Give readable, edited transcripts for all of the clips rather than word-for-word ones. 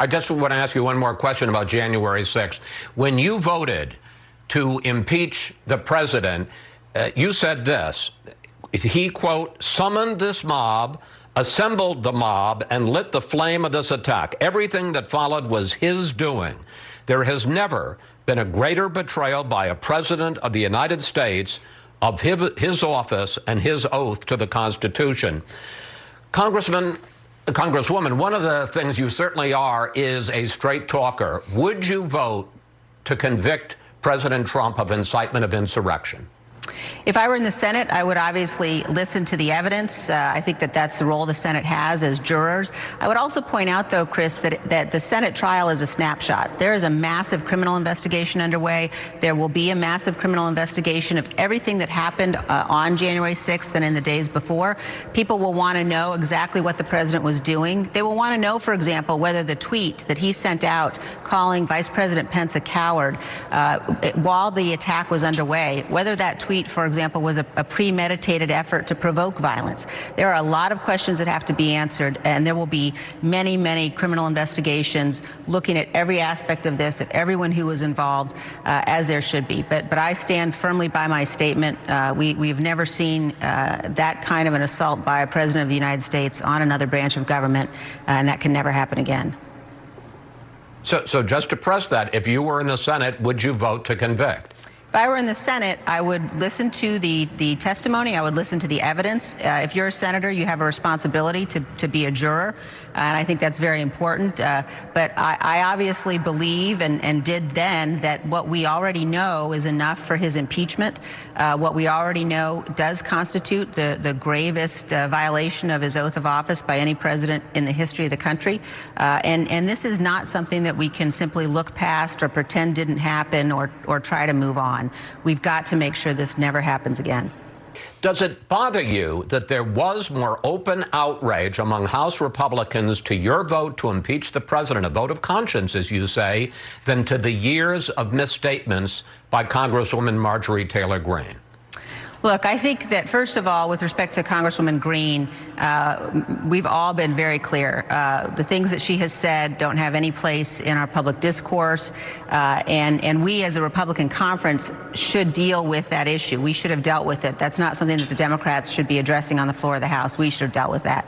I just want to ask you one more question about January 6th. When you voted to impeach the president, you said this. He, quote, summoned this mob, assembled the mob, and lit the flame of this attack. Everything that followed was his doing. There has never been a greater betrayal by a president of the United States of his office and his oath to the Constitution. Congresswoman, one of the things you certainly are is a straight talker. Would you vote to convict President Trump of incitement of insurrection? If I were in the Senate, I would obviously listen to the evidence. I think that that's the role the Senate has as jurors. I would also point out, though, Chris, that the Senate trial is a snapshot. There is a massive criminal investigation underway. There will be a massive criminal investigation of everything that happened on January 6th and in the days before. People will want to know exactly what the president was doing. They will want to know, for example, whether the tweet that he sent out calling Vice President Pence a coward while the attack was underway, whether that tweet, for example, was a premeditated effort to provoke violence. There are a lot of questions that have to be answered, and there will be many, many criminal investigations looking at every aspect of this, at everyone who was involved, as there should be. But I stand firmly by my statement. We've never seen that kind of an assault by a president of the United States on another branch of government, and that can never happen again. So just to press that, if you were in the Senate, would you vote to convict? If I were in the Senate, I would listen to the testimony. I would listen to the evidence. If you're a senator, you have a responsibility to be a juror, and I think that's very important. But I obviously believe and did then that what we already know is enough for his impeachment. What we already know does constitute the gravest violation of his oath of office by any president in the history of the country. And this is not something that we can simply look past or pretend didn't happen or try to move on. We've got to make sure this never happens again. Does it bother you that there was more open outrage among House Republicans to your vote to impeach the president, a vote of conscience, as you say, than to the years of misstatements by Congresswoman Marjorie Taylor Greene? Look, I think that, first of all, with respect to Congresswoman Greene, we've all been very clear. The things that she has said don't have any place in our public discourse, and we as a Republican conference should deal with that issue. We should have dealt with it. That's not something that the Democrats should be addressing on the floor of the House. We should have dealt with that.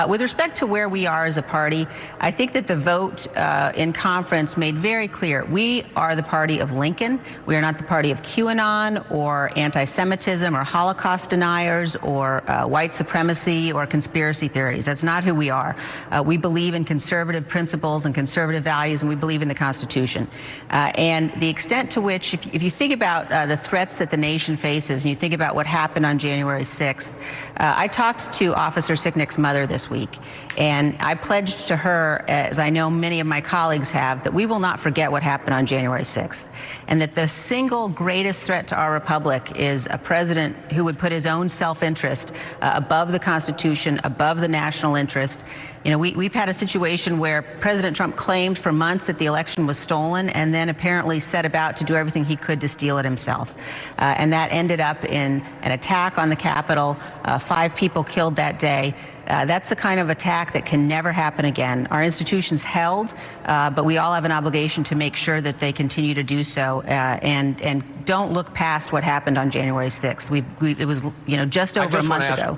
With respect to where we are as a party, I think that the vote in conference made very clear we are the party of Lincoln. We are not the party of QAnon or anti-Semitism or Holocaust deniers or white supremacy or conspiracy theories. That's not who we are. We believe in conservative principles and conservative values, and we believe in the Constitution. And the extent to which, if you think about the threats that the nation faces, and you think about what happened on January 6th, I talked to Officer Sicknick's mother this week, and I pledged to her, as I know many of my colleagues have, that we will not forget what happened on January 6th, and that the single greatest threat to our republic is a president who would put his own self-interest above the Constitution, above the national interest. You know, we've had a situation where President Trump claimed for months that the election was stolen and then apparently set about to do everything he could to steal it himself. And that ended up in an attack on the Capitol, 5 people killed that day. That's the kind of attack that can never happen again. Our institutions held, but we all have an obligation to make sure that they continue to do so, and don't look past what happened on January 6th. It was, just over a month ago.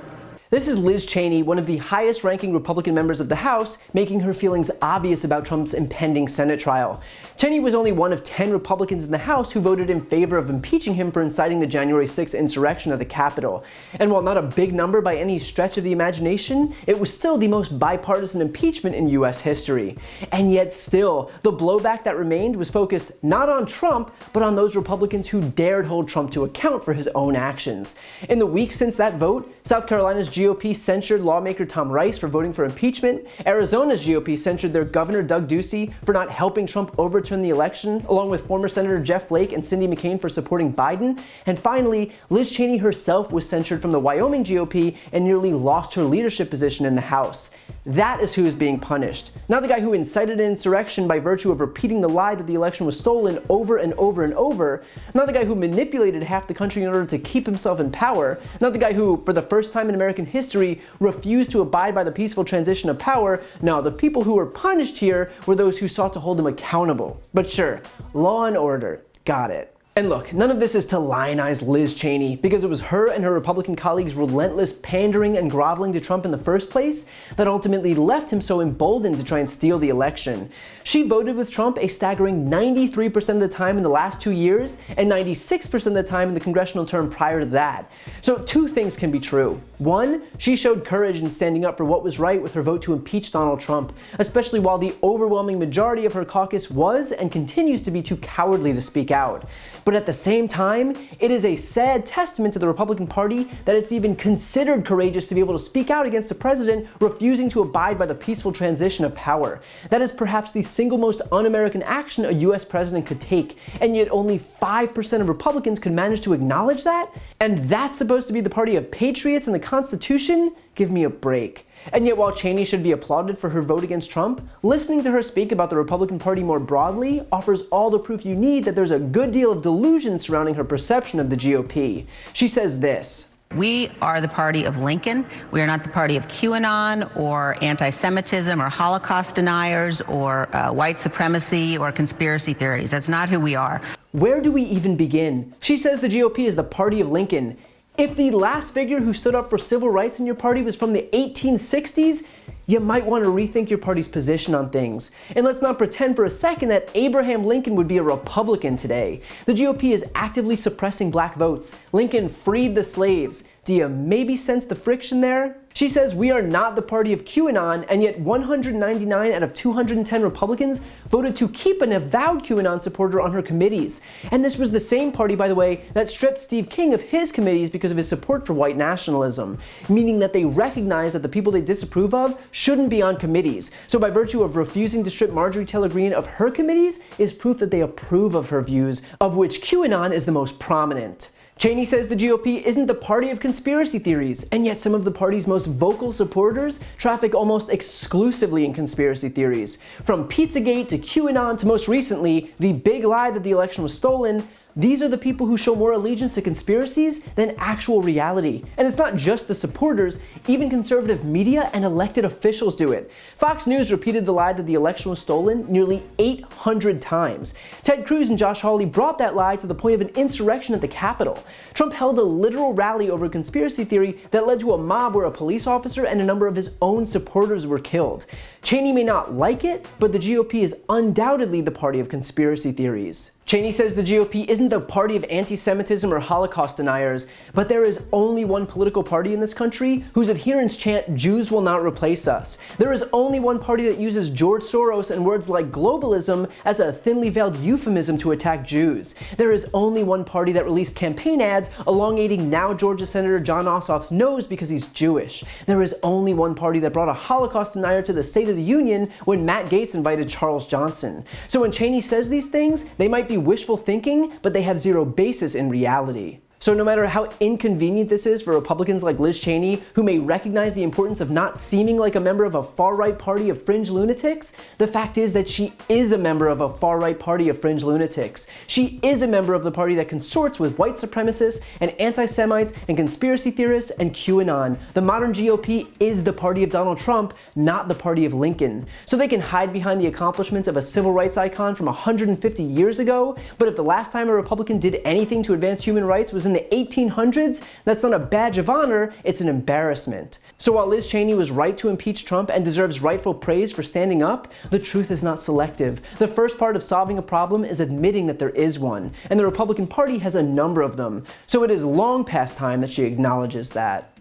This is Liz Cheney, one of the highest-ranking Republican members of the House, making her feelings obvious about Trump's impending Senate trial. Cheney was only one of 10 Republicans in the House who voted in favor of impeaching him for inciting the January 6th insurrection at the Capitol. And while not a big number by any stretch of the imagination, it was still the most bipartisan impeachment in U.S. history. And yet still, the blowback that remained was focused not on Trump, but on those Republicans who dared hold Trump to account for his own actions. In the weeks since that vote, South Carolina's GOP censured lawmaker Tom Rice for voting for impeachment. Arizona's GOP censured their governor Doug Ducey for not helping Trump overturn the election, along with former Senator Jeff Flake and Cindy McCain for supporting Biden. And finally, Liz Cheney herself was censured from the Wyoming GOP and nearly lost her leadership position in the House. That is who is being punished. Not the guy who incited an insurrection by virtue of repeating the lie that the election was stolen over and over and over. Not the guy who manipulated half the country in order to keep himself in power. Not the guy who, for the first time in American American history refused to abide by the peaceful transition of power. No, the people who were punished here were those who sought to hold him accountable. But sure, law and order. Got it. And look, none of this is to lionize Liz Cheney, because it was her and her Republican colleagues' relentless pandering and groveling to Trump in the first place that ultimately left him so emboldened to try and steal the election. She voted with Trump a staggering 93% of the time in the last 2 years, and 96% of the time in the congressional term prior to that. So two things can be true. One, she showed courage in standing up for what was right with her vote to impeach Donald Trump, especially while the overwhelming majority of her caucus was and continues to be too cowardly to speak out. But at the same time, it is a sad testament to the Republican Party that it's even considered courageous to be able to speak out against a president refusing to abide by the peaceful transition of power. That is perhaps the single most un-American action a US president could take, and yet only 5% of Republicans could manage to acknowledge that? And that's supposed to be the party of patriots and the Constitution? Give me a break. And yet while Cheney should be applauded for her vote against Trump, listening to her speak about the Republican Party more broadly offers all the proof you need that there's a good deal of delusion surrounding her perception of the GOP. She says this: "We are the party of Lincoln. We are not the party of QAnon or anti-Semitism or Holocaust deniers or white supremacy or conspiracy theories. That's not who we are." Where do we even begin? She says the GOP is the party of Lincoln. If the last figure who stood up for civil rights in your party was from the 1860s, you might want to rethink your party's position on things. And let's not pretend for a second that Abraham Lincoln would be a Republican today. The GOP is actively suppressing black votes. Lincoln freed the slaves. Do you maybe sense the friction there? She says we are not the party of QAnon, and yet 199 out of 210 Republicans voted to keep an avowed QAnon supporter on her committees. And this was the same party, by the way, that stripped Steve King of his committees because of his support for white nationalism, meaning that they recognize that the people they disapprove of shouldn't be on committees. So by virtue of refusing to strip Marjorie Taylor Greene of her committees is proof that they approve of her views, of which QAnon is the most prominent. Cheney says the GOP isn't the party of conspiracy theories, and yet some of the party's most vocal supporters traffic almost exclusively in conspiracy theories. From Pizzagate to QAnon to most recently, the big lie that the election was stolen, these are the people who show more allegiance to conspiracies than actual reality. And it's not just the supporters, even conservative media and elected officials do it. Fox News repeated the lie that the election was stolen nearly 800 times. Ted Cruz and Josh Hawley brought that lie to the point of an insurrection at the Capitol. Trump held a literal rally over a conspiracy theory that led to a mob where a police officer and a number of his own supporters were killed. Cheney may not like it, but the GOP is undoubtedly the party of conspiracy theories. Cheney says the GOP isn't the party of anti-Semitism or Holocaust deniers, but there is only one political party in this country whose adherents chant, "Jews will not replace us." There is only one party that uses George Soros and words like globalism as a thinly veiled euphemism to attack Jews. There is only one party that released campaign ads elongating now Georgia Senator John Ossoff's nose because he's Jewish. There is only one party that brought a Holocaust denier to the State of the Union when Matt Gaetz invited Charles Johnson. So when Cheney says these things, they might be wishful thinking, but they have zero basis in reality. So no matter how inconvenient this is for Republicans like Liz Cheney, who may recognize the importance of not seeming like a member of a far-right party of fringe lunatics, the fact is that she is a member of a far-right party of fringe lunatics. She is a member of the party that consorts with white supremacists and anti-Semites and conspiracy theorists and QAnon. The modern GOP is the party of Donald Trump, not the party of Lincoln. So they can hide behind the accomplishments of a civil rights icon from 150 years ago, but if the last time a Republican did anything to advance human rights was in the 1800s, that's not a badge of honor, it's an embarrassment. So while Liz Cheney was right to impeach Trump and deserves rightful praise for standing up, the truth is not selective. The first part of solving a problem is admitting that there is one, and the Republican Party has a number of them. So it is long past time that she acknowledges that.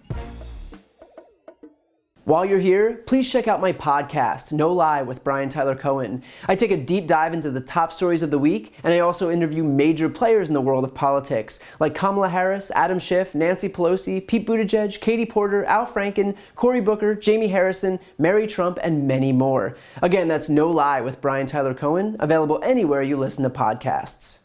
While you're here, please check out my podcast, No Lie with Brian Tyler Cohen. I take a deep dive into the top stories of the week, and I also interview major players in the world of politics, like Kamala Harris, Adam Schiff, Nancy Pelosi, Pete Buttigieg, Katie Porter, Al Franken, Cory Booker, Jamie Harrison, Mary Trump, and many more. Again, that's No Lie with Brian Tyler Cohen, available anywhere you listen to podcasts.